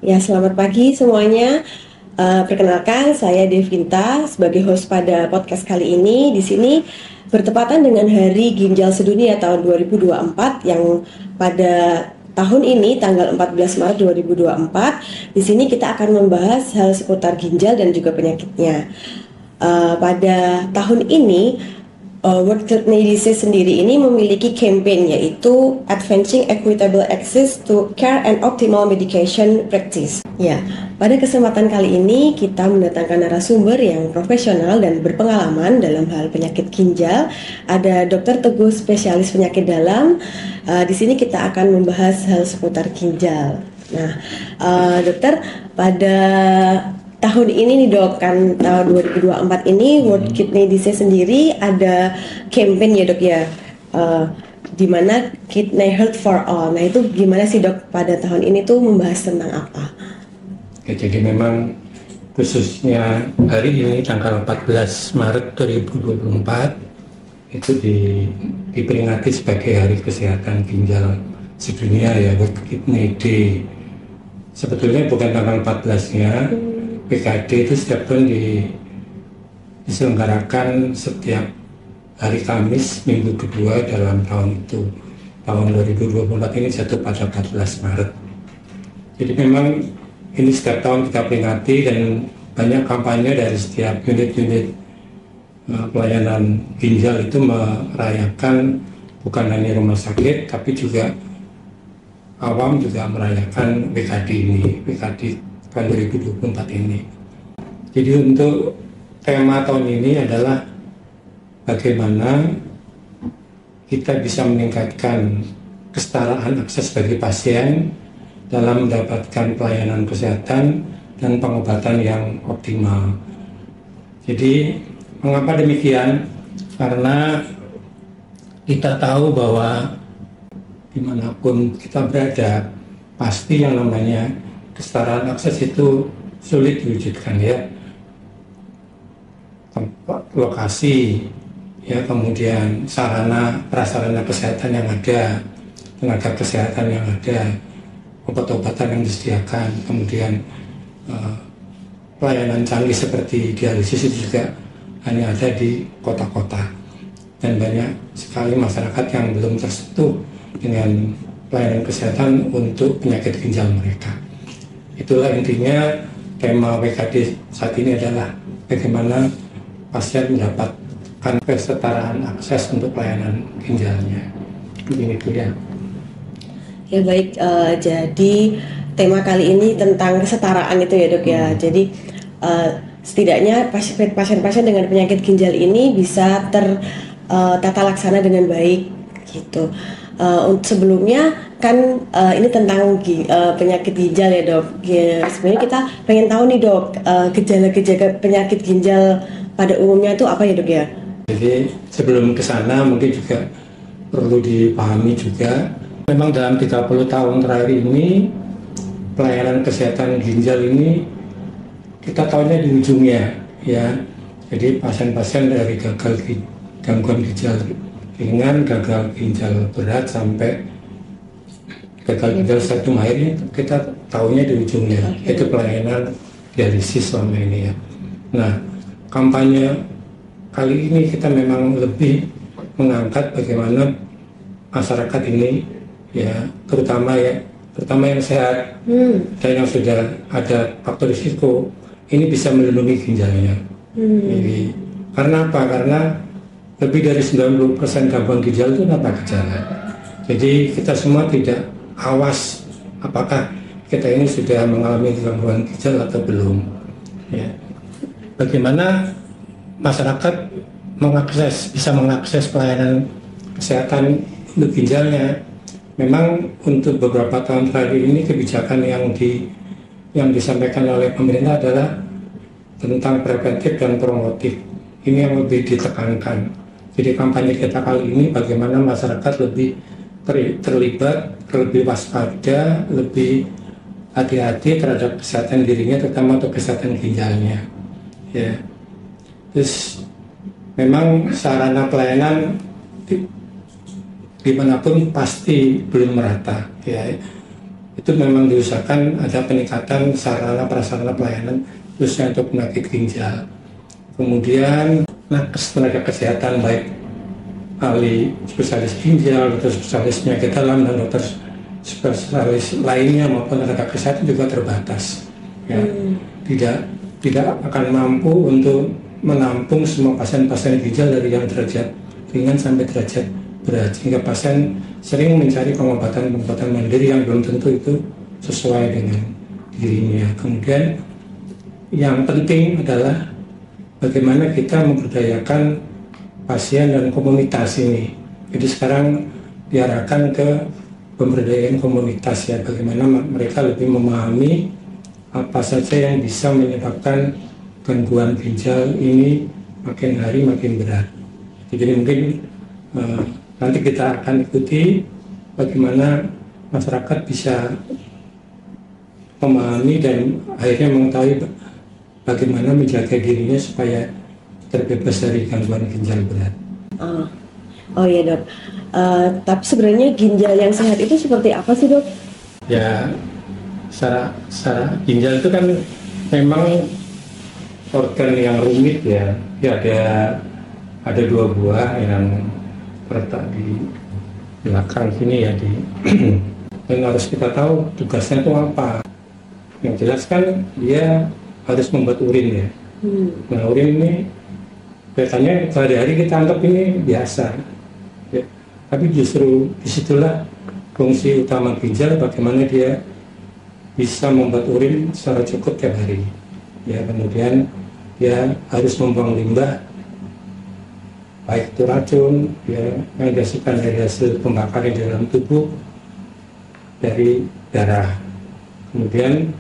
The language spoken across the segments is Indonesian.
Ya, selamat pagi semuanya. Perkenalkan, saya Devinta sebagai host pada podcast kali ini. Di sini bertepatan dengan Hari Ginjal Sedunia tahun 2024 yang pada tahun ini tanggal 14 Maret 2024. Di sini kita akan membahas hal seputar ginjal dan juga penyakitnya. Pada tahun ini World Kidney Disease sendiri ini memiliki campaign yaitu Advancing Equitable Access to Care and Optimal Medication Practice. Ya, pada kesempatan kali ini kita mendatangkan narasumber yang profesional dan berpengalaman dalam hal penyakit ginjal. Ada Dr. Teguh, spesialis penyakit dalam. Di sini kita akan membahas hal seputar ginjal. Nah, dokter, pada tahun ini nih dok, kan tahun 2024 ini World Kidney Disease sendiri ada campaign ya dok ya, di mana Kidney Health for All. Nah itu gimana sih dok pada tahun ini tuh membahas tentang apa? Ya, jadi memang khususnya hari ini tanggal 14 Maret 2024 itu diperingati sebagai Hari Kesehatan Ginjal Sedunia ya, World Kidney Day. Sebetulnya bukan tanggal 14-nya, PKD itu setiap tahun diselenggarakan setiap hari Kamis minggu kedua dalam tahun itu. Tahun 2024 ini jatuh pada 14 Maret. Jadi memang ini setiap tahun kita peringati dan banyak kampanye dari setiap unit-unit pelayanan ginjal itu merayakan, bukan hanya rumah sakit tapi juga awam juga merayakan PKD ini, PKD tahun 2024 ini. Jadi untuk tema tahun ini adalah bagaimana kita bisa meningkatkan kesetaraan akses bagi pasien dalam mendapatkan pelayanan kesehatan dan pengobatan yang optimal. Jadi mengapa demikian? Karena kita tahu bahwa dimanapun kita berada, pasti yang namanya kesetaraan akses itu sulit diwujudkan ya. Tempat, lokasi, ya, kemudian sarana prasarana kesehatan yang ada, tenaga kesehatan yang ada, obat-obatan yang disediakan, kemudian pelayanan canggih seperti dialisis itu juga hanya ada di kota-kota, dan banyak sekali masyarakat yang belum tersentuh dengan pelayanan kesehatan untuk penyakit ginjal mereka. Itulah intinya tema WKD saat ini adalah bagaimana pasien mendapatkan kesetaraan akses untuk pelayanan ginjalnya. Ini itu ya. Ya baik, jadi tema kali ini tentang kesetaraan itu ya dok ya. Jadi setidaknya pasien-pasien dengan penyakit ginjal ini bisa tertata laksana dengan baik gitu. Sebelumnya kan ini tentang penyakit ginjal ya dok. Ya, sebenarnya kita pengen tahu nih dok, gejala-gejala penyakit ginjal pada umumnya itu apa ya dok ya? Jadi sebelum ke sana mungkin juga perlu dipahami juga, memang dalam 30 tahun terakhir ini pelayanan kesehatan ginjal ini kita tahunya di ujungnya ya. Jadi pasien-pasien dari gangguan ginjal ringan, gagal ginjal berat sampai gagal ginjal stadium akhir, kita tahunya di ujungnya. Itu pelayanan dialisis selama ini ya. Nah, kampanye kali ini kita memang lebih mengangkat bagaimana masyarakat ini ya, terutama yang sehat dan yang sudah ada faktor risiko ini bisa melindungi ginjalnya. Jadi, karena apa? Karena lebih dari 90% gangguan ginjal itu tanpa gejala. Jadi kita semua tidak awas apakah kita ini sudah mengalami gangguan ginjal atau belum. Ya. Bagaimana masyarakat bisa mengakses pelayanan kesehatan untuk ginjalnya? Memang untuk beberapa tahun terakhir ini kebijakan yang disampaikan oleh pemerintah adalah tentang preventif dan promotif. Ini yang lebih ditekankan. Jadi kampanye kita kali ini bagaimana masyarakat lebih terlibat, lebih waspada, lebih hati-hati terhadap kesehatan dirinya, terutama untuk kesehatan ginjalnya. Ya. Terus memang sarana pelayanan dimanapun pasti belum merata. Ya. itu memang diusahakan ada peningkatan sarana prasarana pelayanan khususnya untuk penyakit ginjal. Kemudian nakes tenaga kesehatan baik ahli spesialis ginjal, dokter spesialis penyakit dalam dan dokter spesialis lainnya maupun tenaga kesehatan juga terbatas. Ya, tidak akan mampu untuk menampung semua pasien-pasien ginjal dari yang derajat ringan sampai derajat berat, sehingga pasien sering mencari pengobatan mandiri yang belum tentu itu sesuai dengan dirinya. Kemudian yang penting adalah bagaimana kita memberdayakan pasien dan komunitas ini. Jadi sekarang diarahkan ke pemberdayaan komunitas ya, bagaimana mereka lebih memahami apa saja yang bisa menyebabkan gangguan ginjal ini makin hari makin berat. Jadi mungkin nanti kita akan ikuti bagaimana masyarakat bisa memahami dan akhirnya mengetahui bagaimana menjaga dirinya supaya terbebas dari gangguan ginjal berat. Oh iya dok. Tapi sebenarnya ginjal yang sehat itu seperti apa sih dok? Ya, secara ginjal itu kan memang organ yang rumit ya. Ya ada 2 buah yang terletak di belakang sini ya dan harus kita tahu tugasnya itu apa. Yang jelas kan dia harus membuat urin ya. Nah urin ini biasanya sehari-hari kita anggap ini biasa ya. Tapi justru disitulah fungsi utama ginjal, bagaimana dia bisa membuat urin secara cukup tiap hari ya. Kemudian dia harus membuang limbah baik itu racun ya, yang dihasilkan dari hasil pembakaran di dalam tubuh dari darah. Kemudian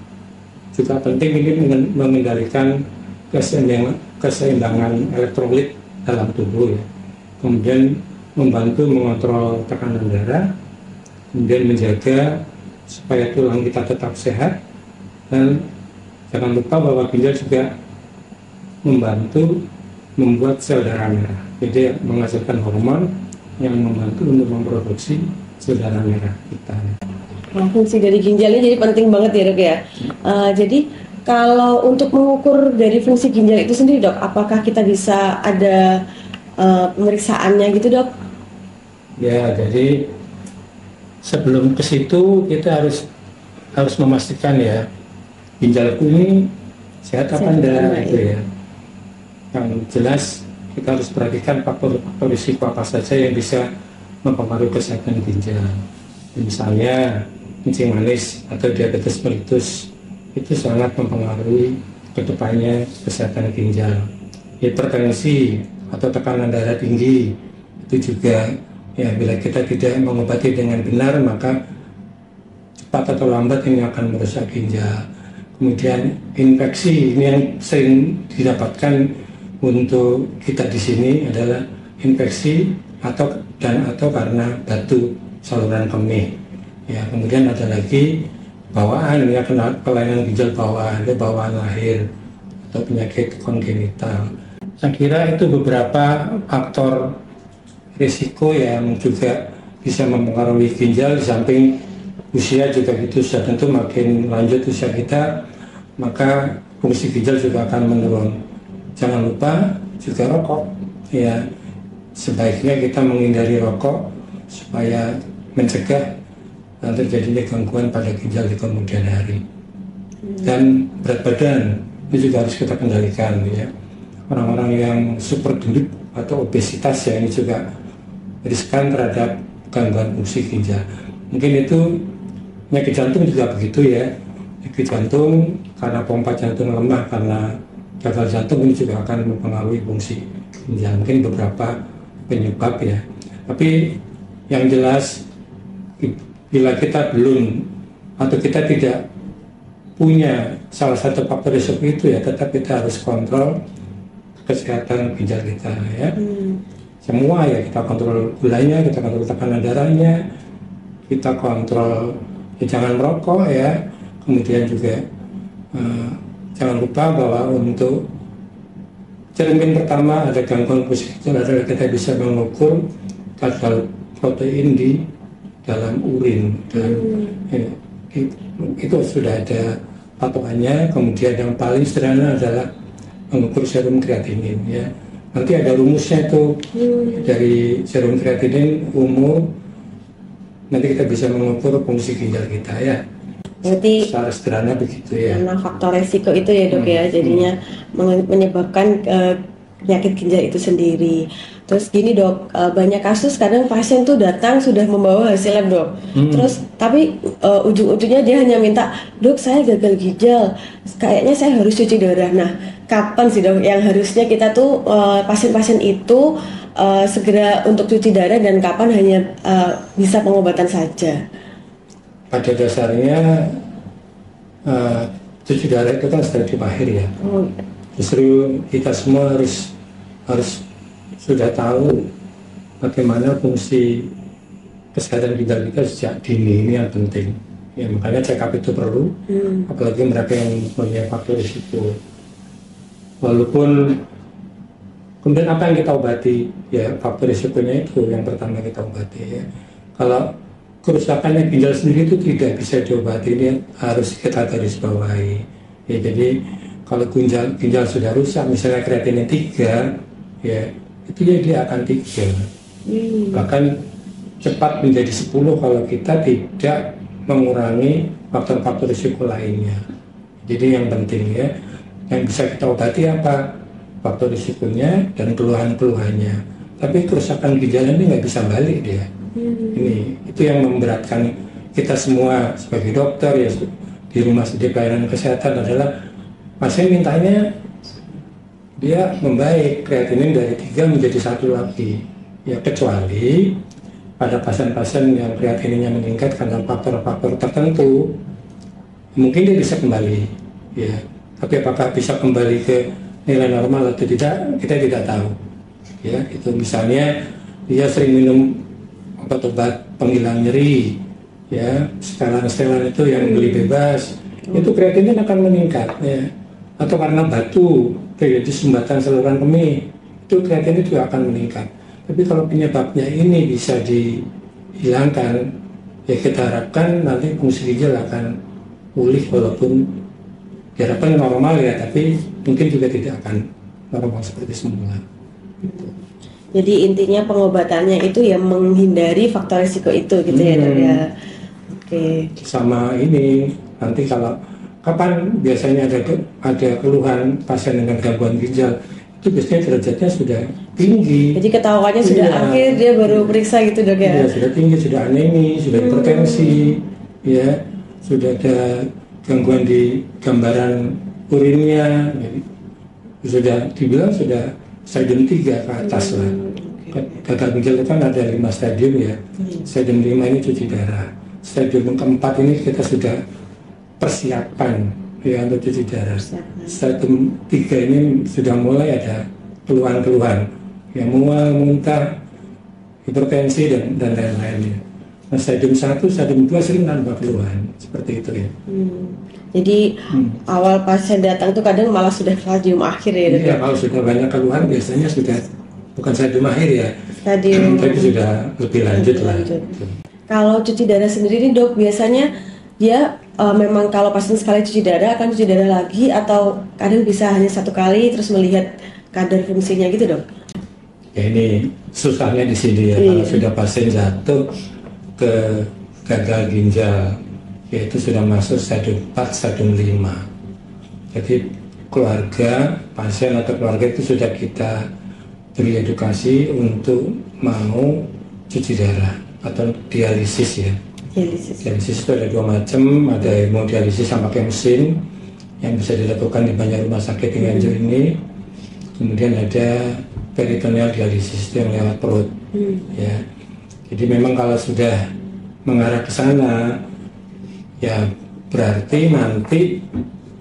juga penting ini mengendalikan keseimbangan elektrolit dalam tubuh ya. Kemudian membantu mengontrol tekanan darah, kemudian menjaga supaya tulang kita tetap sehat, dan jangan lupa bahwa ginjal juga membantu membuat sel darah merah. Jadi menghasilkan hormon yang membantu untuk memproduksi sel darah merah kita. Nah, fungsi dari ginjalnya jadi penting banget ya dok ya. Jadi kalau untuk mengukur dari fungsi ginjal itu sendiri dok, apakah kita bisa ada pemeriksaannya gitu dok? Ya, jadi sebelum ke situ kita harus memastikan ya ginjalku ini sehat apa enggak gitu ya. Yang jelas kita harus perhatikan faktor risiko apa saja yang bisa mempengaruhi kesehatan ginjal. Misalnya kencing manis atau diabetes mellitus itu sangat mempengaruhi kedepannya kesehatan ginjal. Hipertensi atau tekanan darah tinggi itu juga ya, bila kita tidak mengobati dengan benar maka cepat atau lambat ini akan merusak ginjal. Kemudian infeksi ini yang sering didapatkan untuk kita di sini adalah infeksi atau karena batu saluran kemih. Ya, kemudian ada lagi bawaan ya, kelainan ginjal bawaan, bawaan lahir atau penyakit kongenital. Saya kira itu beberapa faktor risiko yang juga bisa mempengaruhi ginjal. Di samping usia juga itu sudah tentu makin lanjut usia kita, maka fungsi ginjal juga akan menurun. Jangan lupa juga rokok ya, sebaiknya kita menghindari rokok supaya mencegah terjadinya gangguan pada ginjal di kemudian hari. Dan berat badan itu juga harus kita kendalikan ya. Orang-orang yang super gendut atau obesitas ya, ini juga riskan terhadap gangguan fungsi ginjal. Mungkin itu penyakit jantung juga begitu ya. Penyakit jantung karena pompa jantung lemah, karena gagal jantung ini juga akan mempengaruhi fungsi ginjal. Mungkin beberapa penyebab ya. Tapi yang jelas bila kita belum atau kita tidak punya salah satu faktor risiko itu ya, tetap kita harus kontrol kesehatan ginjal kita ya. Semua ya, kita kontrol gulanya, kita kontrol tekanan darahnya, kita kontrol ya, jangan merokok ya. Kemudian juga jangan lupa bahwa untuk cermin pertama ada gangguan fungsi ginjal adalah kita bisa mengukur kadar protein di dalam urin. Dan itu sudah ada patokannya. Kemudian yang paling sederhana adalah mengukur serum kreatinin ya. Nanti ada rumusnya itu dari serum kreatinin, umur, nanti kita bisa mengukur fungsi ginjal kita ya. Berarti Secara sederhana begitu ya. karena faktor resiko itu ya dok ya, jadinya menyebabkan penyakit ginjal itu sendiri. Terus gini dok, banyak kasus kadang pasien tuh datang sudah membawa hasil lab dok. Terus tapi ujung-ujungnya dia hanya minta, dok saya gagal ginjal, kayaknya saya harus cuci darah. Nah kapan sih dok yang harusnya kita tuh pasien-pasien itu segera untuk cuci darah dan kapan hanya bisa pengobatan saja? Pada dasarnya cuci darah itu kan stadium akhir ya. Justru kita semua harus sudah tahu bagaimana fungsi kesehatan ginjal kita sejak dini, ini yang penting. Ya, makanya check up itu perlu, apalagi mereka yang punya faktor risiko. Walaupun kemudian apa yang kita obati, ya faktor risikonya itu yang pertama kita obati. Ya. Kalau kerusakannya ginjal sendiri itu tidak bisa diobati, ini harus kita garis bawahi. Ya, jadi kalau ginjal sudah rusak, misalnya kreatinin 3, ya itu ya dia akan 3. Bahkan cepat menjadi 10 kalau kita tidak mengurangi faktor-faktor risiko lainnya. Jadi yang penting ya, yang bisa kita obati apa? Faktor risikonya dan keluhan-keluhannya. Tapi kerusakan ginjal ini nggak bisa balik dia. Ini itu yang memberatkan kita semua sebagai dokter ya di rumah sakit pelayanan kesehatan adalah pasien mintanya dia membaik, kreatinin dari 3 menjadi 1 lagi. Ya kecuali pada pasien-pasien yang kreatininnya meningkat karena faktor-faktor tertentu, mungkin dia bisa kembali. Ya, tapi apakah bisa kembali ke nilai normal atau tidak, kita tidak tahu. Ya, itu misalnya dia sering minum obat-obat penghilang nyeri, ya, setelan itu yang beli bebas, itu kreatinin akan meningkat. Ya. Atau karena batu terjadi sumbatan saluran kemih, itu kreatinin juga akan meningkat. Tapi kalau penyebabnya ini bisa dihilangkan, ya kita harapkan nanti fungsi ginjal akan pulih, walaupun diharapkan normal ya, tapi mungkin juga tidak akan normal seperti semula. Gitu. Jadi intinya pengobatannya itu ya menghindari faktor risiko itu gitu ya dok ya. Oke. Sama ini nanti kalau kapan biasanya ada keluhan pasien dengan gangguan ginjal, itu biasanya derajatnya sudah tinggi. Jadi ketahuannya sudah akhir dia baru periksa gitu dok ya. Iya, sudah tinggi, sudah anemi, sudah hipertensi, ya, sudah ada gangguan di gambaran urinnya, sudah dibilang sudah stadium 3 ke atas lah. Gagal ginjal itu kan ada 5 stadium ya. Stadium 5 ini cuci darah. Stadium keempat ini kita sudah persiapan ya untuk cuci darah. Stadium 3 ini sudah mulai ada keluhan-keluhan, ya mual, muntah, hipertensi dan lain-lainnya. Nah, stadium 1, stadium 2 sering tanpa keluhan seperti itu ya. Jadi awal pasien datang tuh kadang malah sudah stadium akhir ya dok. Iya, kalau sudah banyak keluhan biasanya sudah bukan stadium akhir ya. Stadium tapi sudah lebih lanjut lah. Kalau cuci darah sendiri dok biasanya dia memang kalau pasien sekali cuci darah akan cuci darah lagi atau kadang bisa hanya 1 kali terus melihat kadar fungsinya gitu dok? Ya ini susahnya di sini ya. Kalau sudah pasien jatuh ke gagal ginjal, yaitu sudah masuk stadium 4, stadium 5. Jadi keluarga, pasien atau keluarga itu sudah kita beri edukasi untuk mau cuci darah atau dialisis ya. Dialisis itu ada 2 macam, ada hemodialisis sama pakai mesin yang bisa dilakukan di banyak rumah sakit di Nganjuk ini. Kemudian ada peritoneal dialisis yang lewat perut. Ya. Jadi memang kalau sudah mengarah ke sana, ya berarti nanti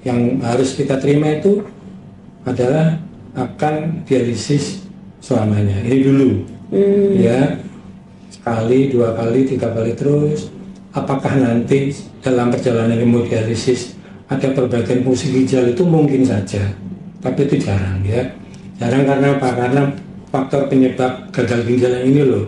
yang harus kita terima itu adalah akan dialisis selamanya. Ini dulu, ya, sekali, 2 kali, 3 kali terus. Apakah nanti dalam perjalanan hemodialisis ada perbaikan fungsi ginjal? Itu mungkin saja, tapi itu jarang ya. Jarang karena apa? Karena faktor penyebab gagal ginjal yang ini loh.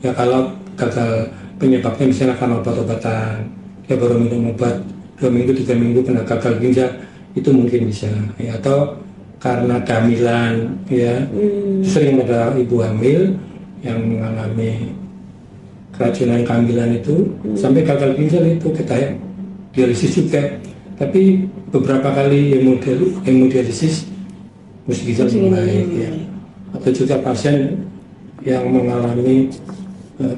Ya kalau gagal penyebabnya misalnya karena obat-obatan, dia baru minum obat 2 minggu 3 minggu kena gagal ginjal, itu mungkin bisa ya. Atau karena kehamilan ya, sering ada ibu hamil yang mengalami keracunan kehamilan itu sampai gagal ginjal, itu kita dialisis juga. Tapi beberapa kali hemodialisis musik ginjal membaik ya. Atau juga pasien yang mengalami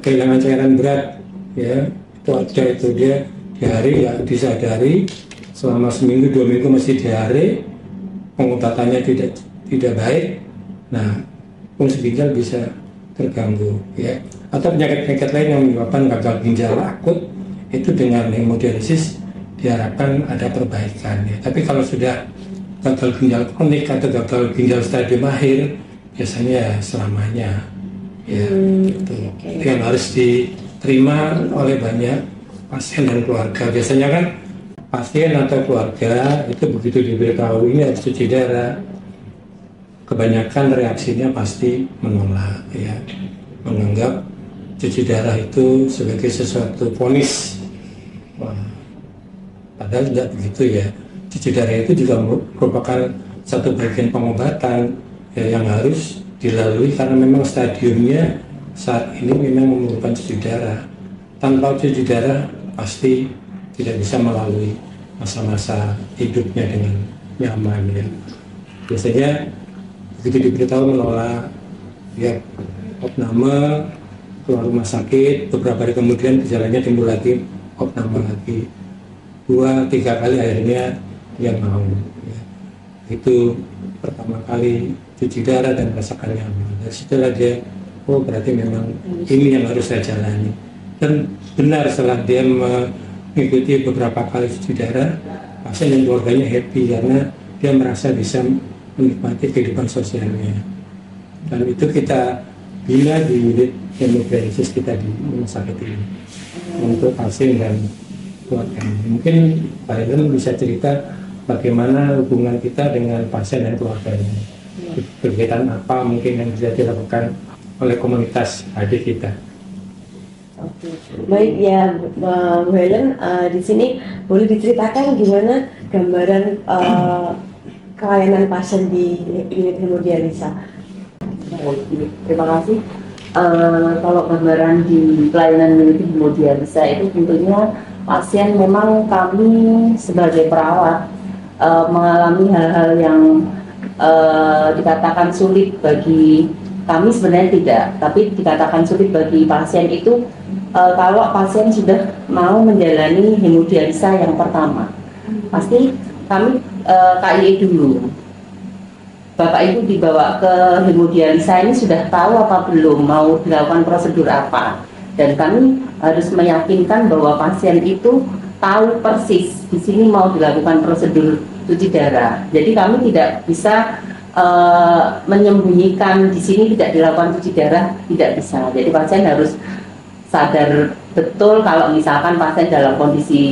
kehilangan cairan berat ya, itu ada, itu dia diare ya, disadari selama 1-2 minggu masih diare, pengobatannya tidak baik, nah fungsi ginjal bisa terganggu ya. Atau penyakit-penyakit lain yang menyebabkan gagal ginjal akut, itu dengan hemodialisis diharapkan ada perbaikan ya. Tapi kalau sudah gagal ginjal kronik atau gagal ginjal stadium akhir, biasanya selamanya ya. Itu yang harus diterima oleh banyak pasien dan keluarga. Biasanya kan pasien atau keluarga itu begitu diberitahu ini harus cuci darah, kebanyakan reaksinya pasti menolak ya, menganggap cuci darah itu sebagai sesuatu vonis. Padahal tidak begitu ya. Cuci darah itu juga merupakan satu bagian pengobatan ya, yang harus dilalui karena memang stadiumnya saat ini memang memerlukan cuci darah. Tanpa cuci darah pasti tidak bisa melalui masa-masa hidupnya dengan nyaman ya. Biasanya begitu diberitahu menolak ya, opname, keluar rumah sakit, beberapa hari kemudian gejalanya timbul lagi, opname lagi, 2-3 kali akhirnya dia mau ya. Itu pertama kali cuci darah dan merasakan nyaman. Dari situlah dia, oh berarti memang ini yang harus saya jalani. Dan benar, setelah dia mengikuti beberapa kali cuci darah, pasien dan keluarganya happy karena dia merasa bisa menikmati kehidupan sosialnya. Dan itu kita bina di unit hemodialisis kita di rumah sakit ini untuk pasien dan keluarga. Mungkin Pak Helen bisa cerita bagaimana hubungan kita dengan pasien dan keluarganya. Kegiatan apa mungkin yang bisa dilakukan oleh komunitas adik kita. Oke. Baik ya, Bu Helen, di sini boleh diceritakan gimana gambaran pelayanan pasien di unit hemodialisa? Terima kasih. Kalau gambaran di pelayanan unit hemodialisa itu tentunya pasien memang kami sebagai perawat mengalami hal-hal yang dikatakan sulit bagi kami, sebenarnya tidak, tapi dikatakan sulit bagi pasien itu kalau pasien sudah mau menjalani hemodialisa yang pertama. Pasti kami KIE dulu. Bapak Ibu dibawa ke hemodialisa ini sudah tahu apa belum, mau dilakukan prosedur apa. Dan kami harus meyakinkan bahwa pasien itu tahu persis di sini mau dilakukan prosedur cuci darah. Jadi kami tidak bisa menyembunyikan di sini tidak dilakukan cuci darah, tidak bisa. Jadi pasien harus sadar betul kalau misalkan pasien dalam kondisi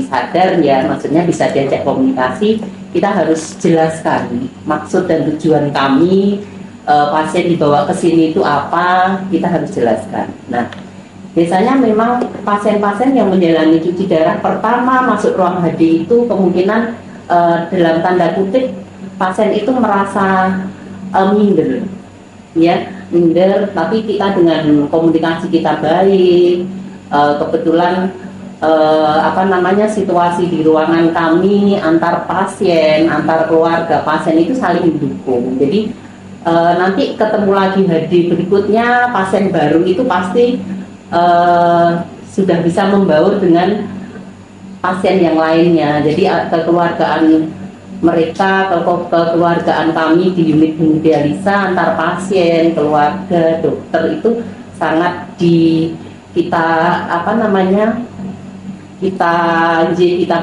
sadar ya, maksudnya bisa diajak komunikasi, kita harus jelaskan maksud dan tujuan kami, pasien dibawa ke sini itu apa, kita harus jelaskan. Nah, biasanya memang pasien-pasien yang menjalani cuci darah pertama masuk ruang HD itu kemungkinan dalam tanda kutip pasien itu merasa minder, ya minder. Tapi kita dengan komunikasi kita baik, kebetulan situasi di ruangan kami antar pasien, antar keluarga pasien itu saling mendukung. Jadi nanti ketemu lagi HD berikutnya pasien baru itu pasti sudah bisa membaur dengan pasien yang lainnya. Jadi kekeluargaan mereka, kekeluargaan kami di unit hemodialisa antar pasien, keluarga, dokter itu sangat kita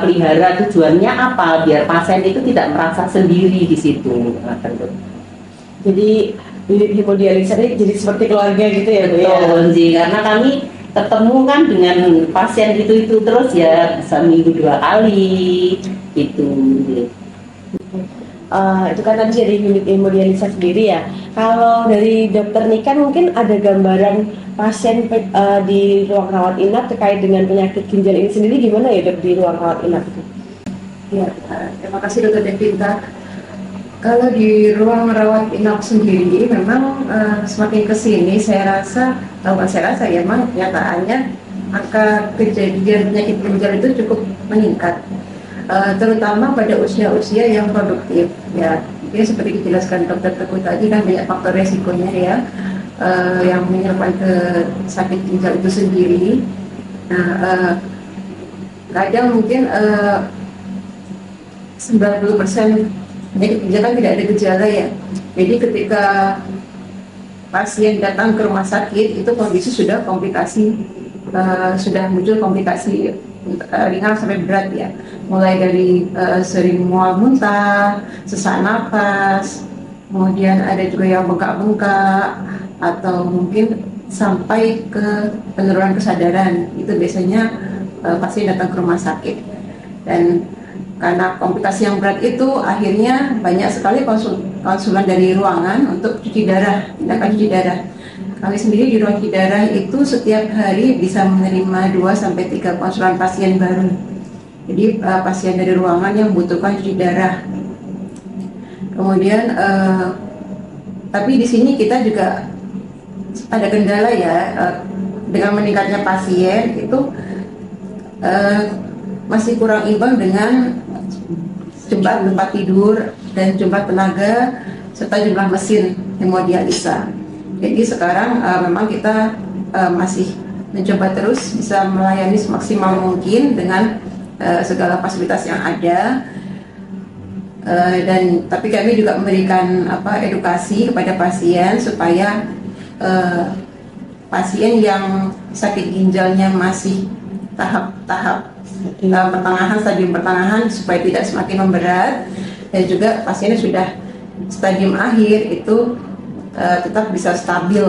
pelihara. Tujuannya apa? Biar pasien itu tidak merasa sendiri di situ. Jadi unit hemodialisa ini jadi seperti keluarga gitu ya, Bu ya? Betul, karena kami ketemu kan dengan pasien itu terus ya, seminggu 2 kali itu. itu kan tadi dari unit hemodialisa sendiri ya. Kalau dari dokter Nikan mungkin ada gambaran pasien di ruang rawat inap terkait dengan penyakit ginjal ini sendiri gimana ya dok di ruang rawat inap itu? Ya, terima kasih Dokter Devita. Kalau di ruang rawat inap sendiri memang semakin kesini saya rasa, bukan saya rasa ya, memang kenyataannya angka kejadian penyakit ginjal itu cukup meningkat, terutama pada usia-usia yang produktif. Ya, mungkin seperti dijelaskan Dokter Teguh tadi kan banyak faktor resikonya ya, yang menyebabkan ke sakit ginjal itu sendiri. Nah, kadang mungkin 90% penyakit ginjal kan tidak ada gejala ya. Jadi ketika pasien datang ke rumah sakit itu kondisi sudah komplikasi, sudah muncul komplikasi ringan sampai berat ya. Mulai dari sering mual muntah, sesak napas, kemudian ada juga yang bengkak-bengkak atau mungkin sampai ke penurunan kesadaran. Itu biasanya pasien datang ke rumah sakit. Dan karena komplikasi yang berat itu akhirnya banyak sekali konsulan dari ruangan untuk cuci darah, tindakan cuci darah. Kami sendiri di ruang cuci darah itu setiap hari bisa menerima 2-3 konsulan pasien baru. Jadi pasien dari ruangan yang membutuhkan cuci darah. Kemudian tapi di sini kita juga ada kendala ya, dengan meningkatnya pasien itu masih kurang imbang dengan jumlah tempat tidur dan jumlah tenaga serta jumlah mesin hemodialisa. Jadi sekarang memang kita masih mencoba terus bisa melayani semaksimal mungkin dengan segala fasilitas yang ada. Dan tapi kami juga memberikan edukasi kepada pasien supaya pasien yang sakit ginjalnya masih tahap pertengahan, stadium pertengahan supaya tidak semakin memberat, dan juga pasiennya sudah stadium akhir itu tetap bisa stabil,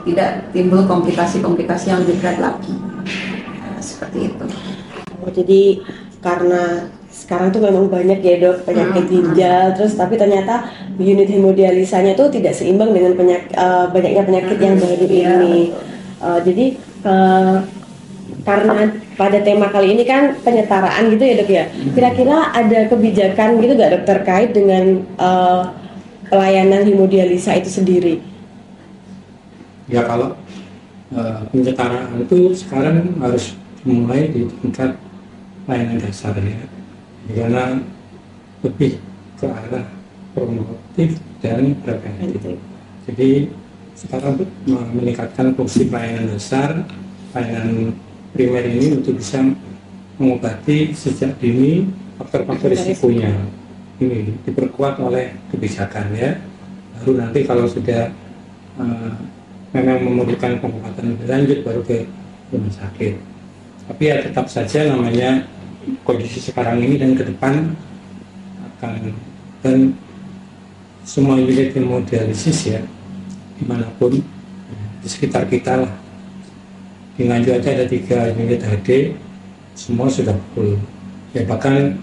tidak timbul komplikasi-komplikasi yang lebih berat lagi. Seperti itu. Jadi karena sekarang tuh memang banyak ya dok penyakit ginjal, terus tapi ternyata unit hemodialisanya tuh tidak seimbang dengan banyaknya penyakit yang baru ini. Jadi karena pada tema kali ini kan penyetaraan gitu ya dok ya, kira-kira ada kebijakan gitu nggak dok terkait dengan pelayanan hemodialisa itu sendiri? Ya kalau penyetaraan itu sekarang harus mulai di tingkat pelayanan dasar ya, karena lebih ke arah promotif dan preventif. Jadi sekarang meningkatkan fungsi pelayanan dasar, pelayanan primer ini untuk bisa mengobati sejak dini faktor-faktor risikonya. Ini diperkuat oleh kebijakan ya. Baru nanti kalau sudah memang memerlukan pengobatan lebih lanjut baru ke rumah sakit. Tapi ya tetap saja namanya kondisi sekarang ini dan ke depan akan, dan semua unit hemodialisis ya dimanapun di sekitar kita lah. Di Nganjuk aja ada 3 unit HD, semua sudah full. Ya bahkan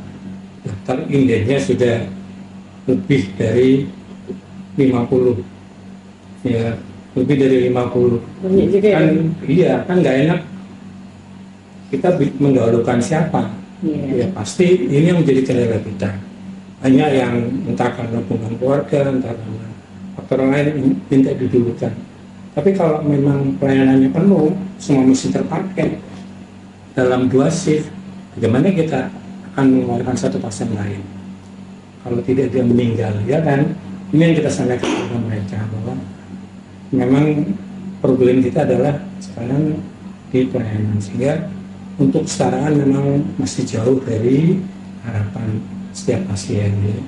daftar indennya sudah lebih dari 50. Ya, lebih dari 50. Banyak juga kan, ya? Iya, kan nggak enak kita mendahulukan siapa. Ya pasti ini yang menjadi kendala kita. Banyak yang entah karena hubungan keluarga, entah karena faktor lain minta didulukan. Tapi kalau memang pelayanannya penuh, semua mesti terpakai dalam 2 shift, bagaimana kita akan mengeluarkan satu pasien lain? Kalau tidak dia meninggal, ya kan? Ini yang kita sampaikan kepada mereka bahwa memang problem kita adalah sekarang di pelayanan, sehingga untuk kesetaraan memang masih jauh dari harapan setiap pasien. Ya.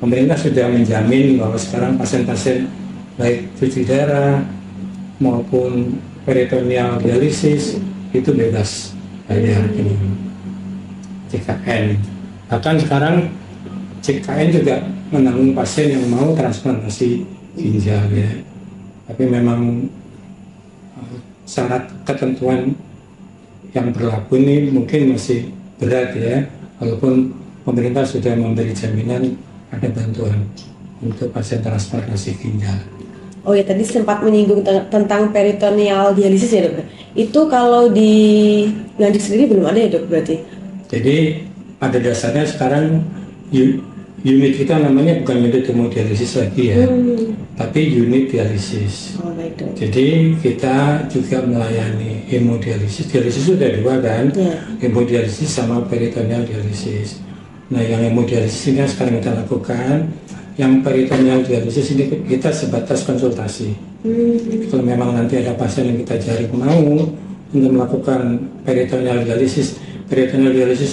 Pemerintah sudah menjamin bahwa sekarang pasien-pasien baik cuci darah maupun peritoneal dialisis itu bebas bayar ini CKN. Bahkan sekarang CKN juga menanggung pasien yang mau transplantasi ginjal ya. Tapi memang syarat ketentuan yang berlaku ini mungkin masih berat ya, walaupun pemerintah sudah memberi jaminan ada bantuan untuk pasien transplantasi ginjal. Oh ya, tadi sempat menyinggung tentang peritoneal dialisis ya dok. Itu kalau di Nganjuk sendiri belum ada ya dok berarti? Jadi pada dasarnya sekarang unit kita namanya bukan unit hemodialisis lagi ya, tapi unit dialisis. Oh baik dok. Jadi kita juga melayani hemodialisis. Dialisis sudah dua kan, hemodialisis sama peritoneal dialisis. Nah yang hemodialisis ini yang sekarang kita lakukan. Yang peritoneal dialisis ini kita sebatas konsultasi. Kalau memang nanti ada pasien yang kita jaring mau untuk melakukan peritoneal dialisis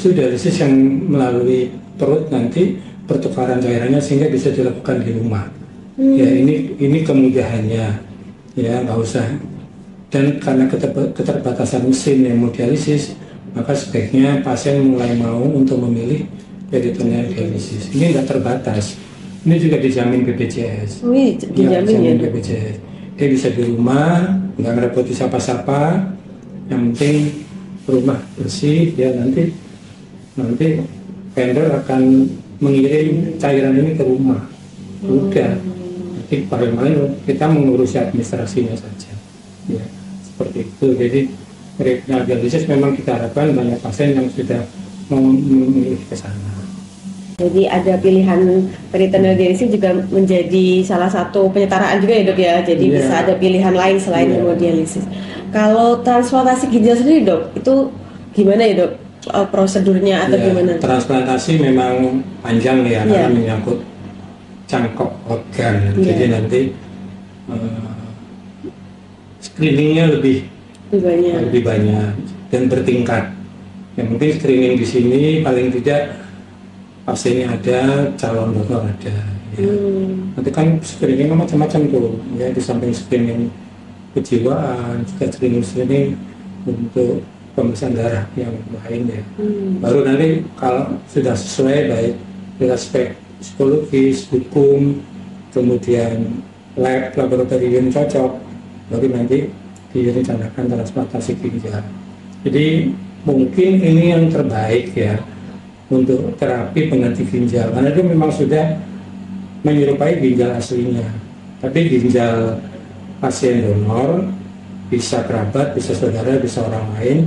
itu dialisis yang melalui perut nanti pertukaran cairannya sehingga bisa dilakukan di rumah. Ya ini kemudahannya, ya nggak usah. Dan karena keterbatasan mesin hemodialisis, maka sebaiknya pasien mulai mau untuk memilih peritoneal dialisis. Ini nggak terbatas. Ini juga dijamin BPJS. Dijamin ya BPJS. Dia bisa di rumah, nggak ngerepoti siapa-siapa. Yang penting rumah bersih, ya nanti vendor akan mengirim cairan ini ke rumah. Udah. Jadi paling kita mengurusi administrasinya saja. Ya, seperti itu. Jadi peritoneal dialisis memang kita harapkan banyak pasien yang sudah mau memilih ke sana. Jadi ada pilihan peritoneal dialisis juga menjadi salah satu penyetaraan juga ya dok ya. Jadi bisa ada pilihan lain selain hemodialisis. Kalau transplantasi ginjal sendiri dok, itu gimana ya dok prosedurnya atau gimana? Transplantasi memang panjang ya karena menyangkut cangkok organ. Jadi nanti screeningnya lebih banyak dan bertingkat. Yang penting screening di sini paling tidak pasiennya ada, calon donor ada. Ya. Nanti kan screening macam-macam tuh, ya di samping screening kejiwaan, juga screening untuk pemeriksaan darah yang lain ya. Baru nanti kalau sudah sesuai baik dari aspek psikologis, hukum, kemudian laboratorium cocok, baru nanti direncanakan transplantasi ginjal. Jadi mungkin ini yang terbaik ya untuk terapi pengganti ginjal, karena dia memang sudah menyerupai ginjal aslinya. Tapi ginjal pasien donor bisa kerabat, bisa saudara, bisa orang lain,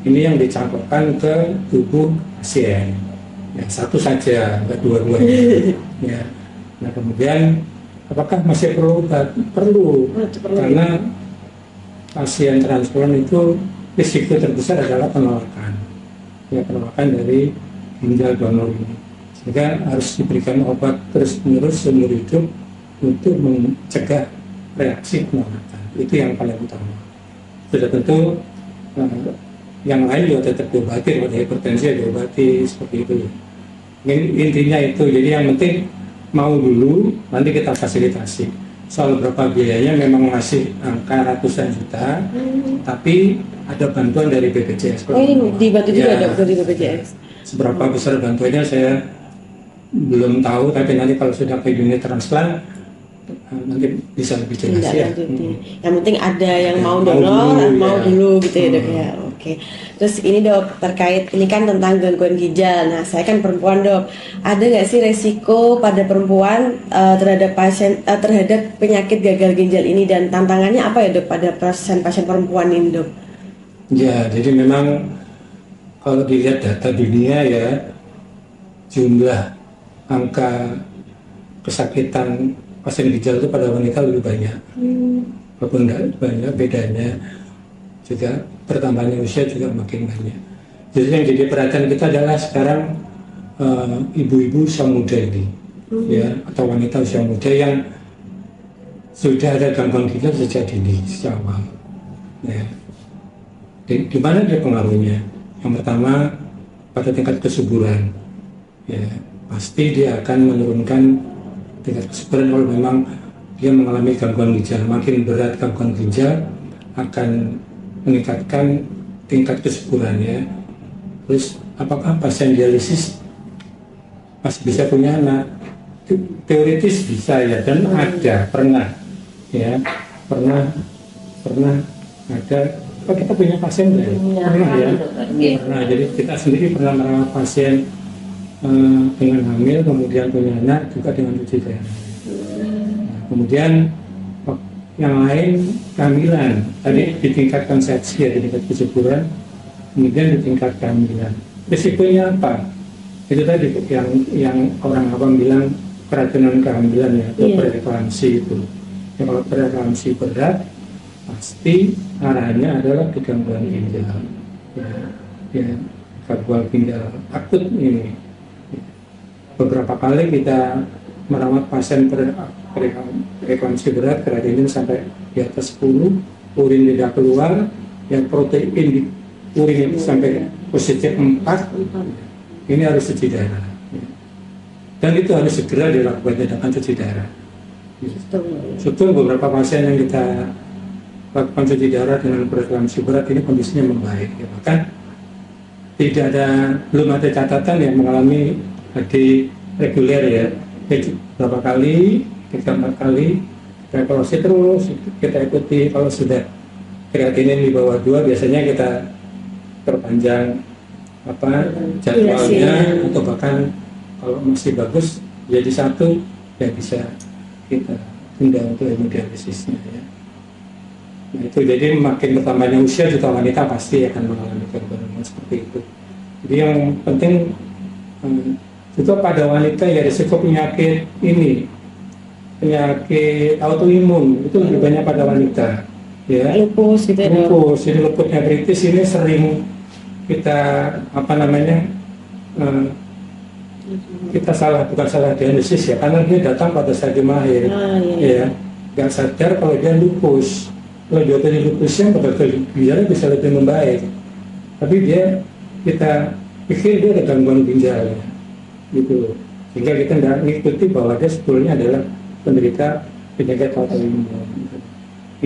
ini yang dicangkokkan ke tubuh pasien. Ya, satu saja, enggak dua-duanya. Ya. Nah kemudian apakah masih perlu obat? Perlu, karena pasien transplant itu risiko terbesar adalah penolakan. Ya, penolakan dari ginjal donor ini, sehingga harus diberikan obat terus-menerus seumur hidup untuk mencegah reaksi penolakan. Itu yang paling utama. Sudah tentu yang lain juga tetap diobati, kalau hipertensi diobati seperti itu. Intinya itu. Jadi yang penting mau dulu, nanti kita fasilitasi. Soal berapa biayanya memang masih angka ratusan juta, tapi ada bantuan dari BPJS. Oh ini dibantu juga dok dari BPJS. Seberapa besar bantuannya saya belum tahu, tapi nanti kalau sudah ke unit transplant nanti bisa lebih jelas ya. Yang penting ada yang mau donor, mau dulu gitu ya dok ya. Oke. Terus ini dok terkait ini kan tentang gangguan ginjal. Nah saya kan perempuan dok, ada nggak sih resiko pada perempuan terhadap penyakit gagal ginjal ini, dan tantangannya apa ya dok pada pasien perempuan ini dok? Ya jadi memang kalau dilihat data dunia ya, jumlah angka kesakitan pasien ginjal itu pada wanita lebih banyak. Walaupun tidak banyak bedanya, juga pertambahan usia juga makin banyak. Jadi yang jadi perhatian kita adalah sekarang ibu-ibu usia muda ini, ya, atau wanita usia muda yang sudah ada gangguan ginjal sejak dini, sejak awal. Ya. Di mana dia pengaruhnya? Yang pertama pada tingkat kesuburan, ya pasti dia akan menurunkan tingkat kesuburan kalau memang dia mengalami gangguan ginjal. Makin berat gangguan ginjal akan meningkatkan tingkat kesuburannya. Terus apakah pasien dialisis masih bisa punya anak? Teoritis bisa ya, dan ada pernah ada. Oh, kita punya pasien ya? Pernah ya? Pernah. Jadi kita sendiri pernah merawat pasien dengan hamil, kemudian punya anak juga dengan cuci darah. Nah, kemudian yang lain kehamilan, tadi di tingkat konsepsi ya, di tingkat kesuburan, kemudian di tingkat kehamilan. Risikonya apa? Itu tadi yang orang awam bilang keracunan kehamilan ya, atau preeklamsi itu. Ya, kalau preeklamsi berat, pasti arahnya adalah ke gangguan ginjal. Ya, gangguan ginjal akut ini. Beberapa kali kita merawat pasien preeklamsi berat, kreatinin sampai di atas 10, urin tidak keluar, yang protein di urin itu sampai positif 4, ini harus cuci darah. Dan itu harus segera dilakukan dengan cuci darah. Betul, beberapa pasien yang kita lakukan cuci darah dengan preeklamsi berat ini kondisinya membaik. Ya, bahkan belum ada catatan yang mengalami di reguler ya. Berapa kali, 3-4 kali kita evaluasi terus, kita ikuti. Kalau sudah kreatinin di bawah 2, biasanya kita perpanjang jadwalnya, atau bahkan kalau masih bagus jadi 1, ya bisa kita tunda untuk hemodialisisnya ya. Nah, itu jadi makin bertambahnya usia juga wanita pasti akan mengalami gangguan seperti itu. Jadi yang penting itu pada wanita ya risiko penyakit autoimun itu lebih banyak pada wanita ya. Lupus gitu ya. Jadi lupusnya kritis ini sering kita kita bukan salah diagnosis ya, karena dia datang pada stadium akhir ya, nggak sadar kalau dia lupus. Kalau dia tadi lupusnya betul ginjalnya bisa lebih membaik, tapi kita pikir dia ada gangguan ginjal ya, gitu, sehingga kita tidak mengikuti bahwa dia sebetulnya adalah penderita penyakit autoimun.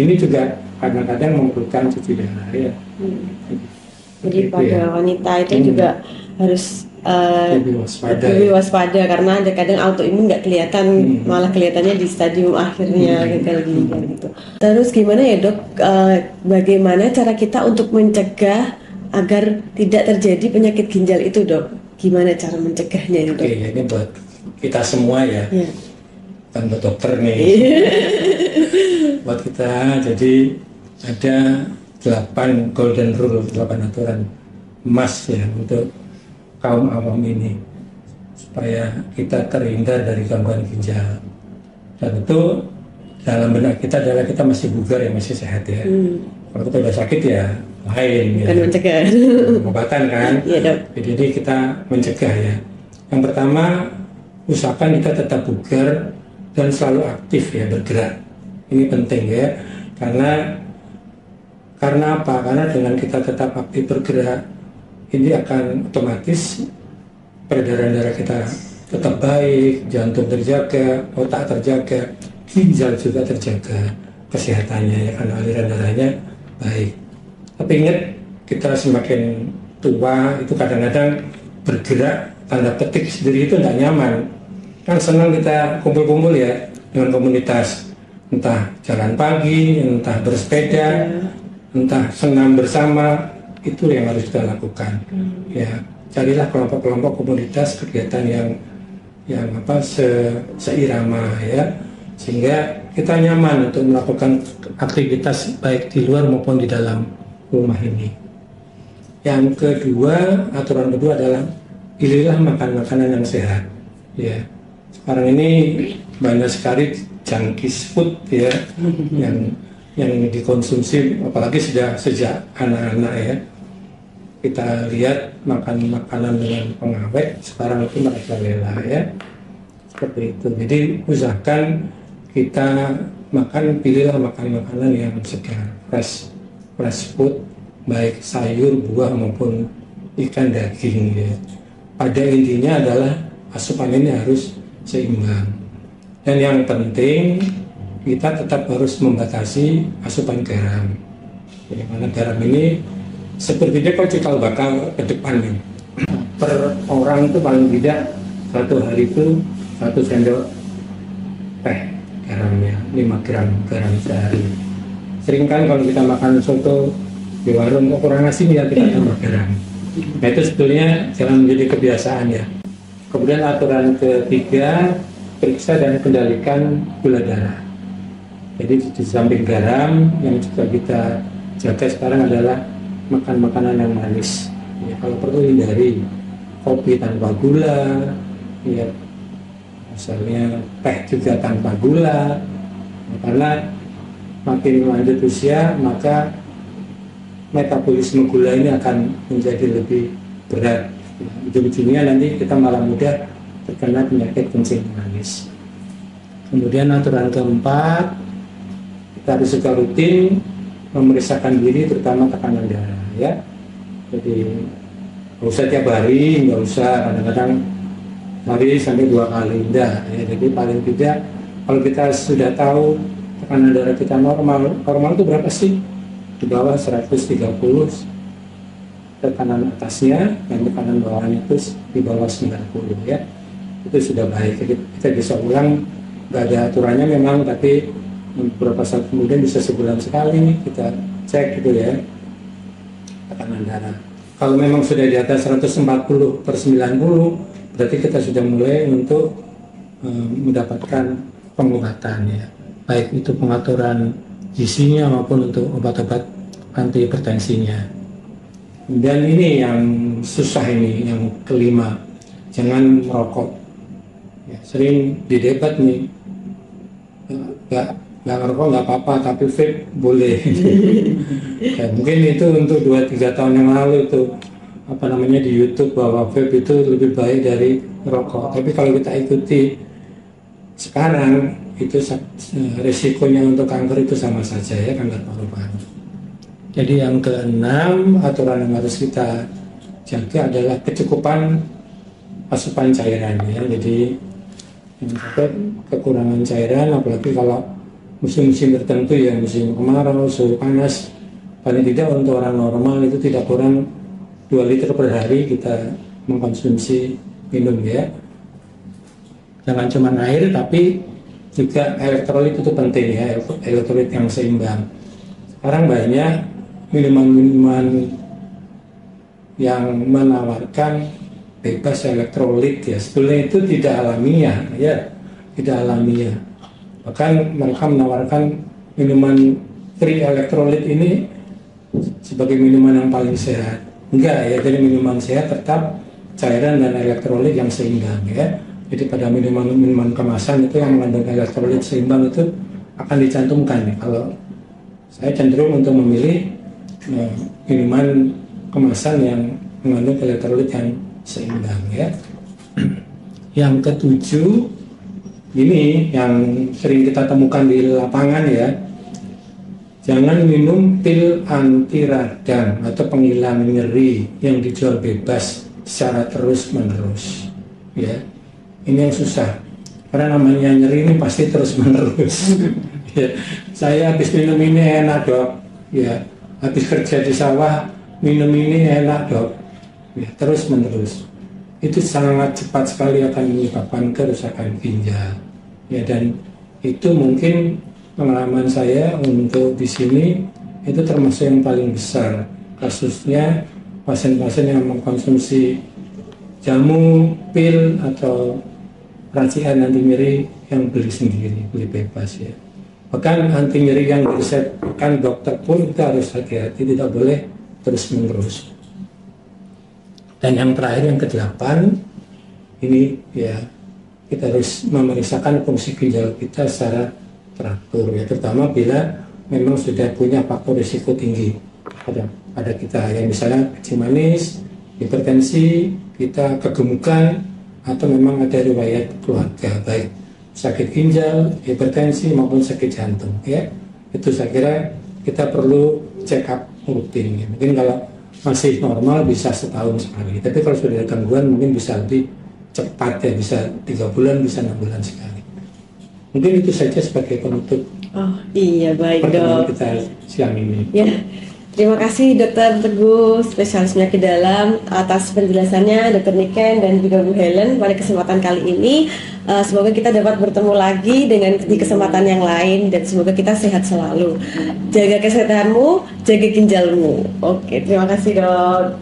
Ini juga kadang-kadang memerlukan cuci darah ya. Jadi pada wanita itu juga harus lebih waspada karena kadang autoimun nggak kelihatan, malah kelihatannya di stadium akhirnya gitu. Terus gimana ya dok, bagaimana cara kita untuk mencegah agar tidak terjadi penyakit ginjal itu dok? Gimana cara mencegahnya itu dok? Ini buat kita semua ya, kan buat dokter nih. Buat kita, jadi ada 8 golden rule, 8 aturan emas ya untuk kaum awam ini supaya kita terhindar dari gangguan ginjal. Dan itu dalam benak kita adalah kita masih bugar ya, masih sehat ya. Kalau kita udah sakit ya lain ya. Kan mencegah. Pengobatan kan. Iya dok. Jadi kita mencegah ya. Yang pertama, usahakan kita tetap bugar dan selalu aktif ya, bergerak. Ini penting ya. Karena apa? Karena dengan kita tetap aktif bergerak, ini akan otomatis peredaran darah kita tetap baik, jantung terjaga, otak terjaga, ginjal juga terjaga kesehatannya ya, karena aliran darahnya baik. Tapi ingat, kita semakin tua itu kadang-kadang bergerak tanda petik sendiri itu tidak nyaman. Kan senang kita kumpul-kumpul ya dengan komunitas, entah jalan pagi, entah bersepeda, entah senam bersama. Itu yang harus kita lakukan. Ya, carilah kelompok-kelompok komunitas kegiatan yang seirama ya, sehingga kita nyaman untuk melakukan aktivitas baik di luar maupun di dalam rumah ini. Yang kedua, aturan kedua adalah pilihlah makan makanan yang sehat. Ya, sekarang ini banyak sekali junkies food ya, yang dikonsumsi, apalagi sejak anak-anak ya. Kita lihat makan makanan dengan pengawet sekarang itu merajalela ya, seperti itu. Jadi usahakan kita pilihlah makan makanan yang segar, fresh food, baik sayur, buah maupun ikan, daging ya. Pada intinya adalah asupan ini harus seimbang. Dan yang penting kita tetap harus membatasi asupan garam. Jadi mana garam ini sepertinya kalau cikal bakal ke depan nih. Per orang itu paling tidak 1 hari itu 1 sendok teh garamnya, 5 gram garam sehari. Sering kan kalau kita makan soto di warung kok kurang asin ya, kita tambah garam. Nah itu sebetulnya jangan menjadi kebiasaan ya. Kemudian aturan ketiga, periksa dan kendalikan gula darah. Jadi di samping garam, yang juga kita jaga sekarang adalah makan makanan yang manis. Ya, kalau perlu hindari kopi tanpa gula, ya, misalnya teh juga tanpa gula, ya, karena makin lanjut usia maka metabolisme gula ini akan menjadi lebih berat. Ujung-ujungnya nanti kita malah mudah terkena penyakit kencing manis. Kemudian aturan keempat, kita harus juga rutin memeriksakan diri, terutama tekanan darah, ya. Jadi nggak usah tiap hari, nggak usah kadang-kadang hari sampai 2 kali, enggak, ya. Jadi paling tidak kalau kita sudah tahu tekanan darah kita normal itu berapa sih? Di bawah 130 tekanan atasnya, dan tekanan bawahnya itu di bawah 90, ya. Itu sudah baik. Jadi kita bisa ulang, nggak ada aturannya memang, tapi beberapa saat kemudian bisa sebulan sekali kita cek gitu ya tekanan darah. Kalau memang sudah di atas 140/90, berarti kita sudah mulai untuk mendapatkan pengobatan, ya, baik itu pengaturan gizinya maupun untuk obat-obat anti hipertensinya. Dan ini yang susah, ini yang kelima, jangan merokok. Ya, sering didebat nih, nggak ngerokok nggak apa-apa, tapi vape boleh. Ya, mungkin itu untuk 2-3 tahun yang lalu itu di YouTube bahwa vape itu lebih baik dari rokok. Tapi kalau kita ikuti sekarang, itu resikonya untuk kanker itu sama saja, ya, kanker paru-paru. Jadi yang keenam, aturan yang harus kita jaga adalah kecukupan asupan cairan, ya. Jadi yang sampai kekurangan cairan, apalagi kalau musim-musim tertentu, ya, musim kemarau, suhu panas, paling tidak untuk orang normal itu tidak kurang 2 liter per hari kita mengkonsumsi minum, ya. Jangan cuma air, tapi juga elektrolit itu penting, ya, elektrolit yang seimbang. Sekarang banyak minuman-minuman yang menawarkan bebas elektrolit, ya, sebetulnya itu tidak alamiah, ya, tidak alamiah. Bahkan mereka menawarkan minuman free elektrolit ini sebagai minuman yang paling sehat. Enggak, ya, jadi minuman sehat tetap cairan dan elektrolit yang seimbang, ya. Jadi pada minuman kemasan itu yang mengandung elektrolit seimbang itu akan dicantumkan, ya. Kalau saya cenderung untuk memilih minuman kemasan yang mengandung elektrolit yang seimbang, ya. Yang ketujuh, ini yang sering kita temukan di lapangan, ya, jangan minum pil anti radang atau penghilang nyeri yang dijual bebas secara terus-menerus, ya. Ini yang susah, karena namanya nyeri ini pasti terus-menerus. Ya, saya habis minum ini enak, Dok, ya. Habis kerja di sawah minum ini enak, Dok, ya, terus-menerus. Itu sangat cepat sekali akan menyebabkan kerusakan ginjal, ya. Dan itu mungkin pengalaman saya untuk di sini itu termasuk yang paling besar kasusnya pasien-pasien yang mengkonsumsi jamu, pil atau racikan anti nyeri yang beli sendiri, beli bebas, ya. Bahkan anti nyeri yang diresepkan dokter pun kita harus hati-hati, tidak boleh terus-menerus. Dan yang terakhir, yang ke-8, ini, ya, kita harus memeriksakan fungsi ginjal kita secara teratur, ya, terutama bila memang sudah punya faktor risiko tinggi pada kita, ya, misalnya kencing manis, hipertensi, kita kegemukan, atau memang ada riwayat keluarga baik sakit ginjal, hipertensi maupun sakit jantung, ya. Itu saya kira kita perlu check up rutin, ya. Mungkin kalau masih normal bisa setahun sekali, tapi kalau sudah ada gangguan mungkin bisa lebih cepat, ya, bisa 3 bulan, bisa 6 bulan sekali. Mungkin itu saja sebagai penutup. Oh iya, baik, Dok. Kita siang ini. Ya, terima kasih Dokter Teguh, spesialis penyakit dalam, atas penjelasannya, Dokter Niken dan juga Bu Helen pada kesempatan kali ini. Semoga kita dapat bertemu lagi di kesempatan yang lain, dan semoga kita sehat selalu. Jaga kesehatanmu, jaga ginjalmu. Oke, terima kasih, Dok.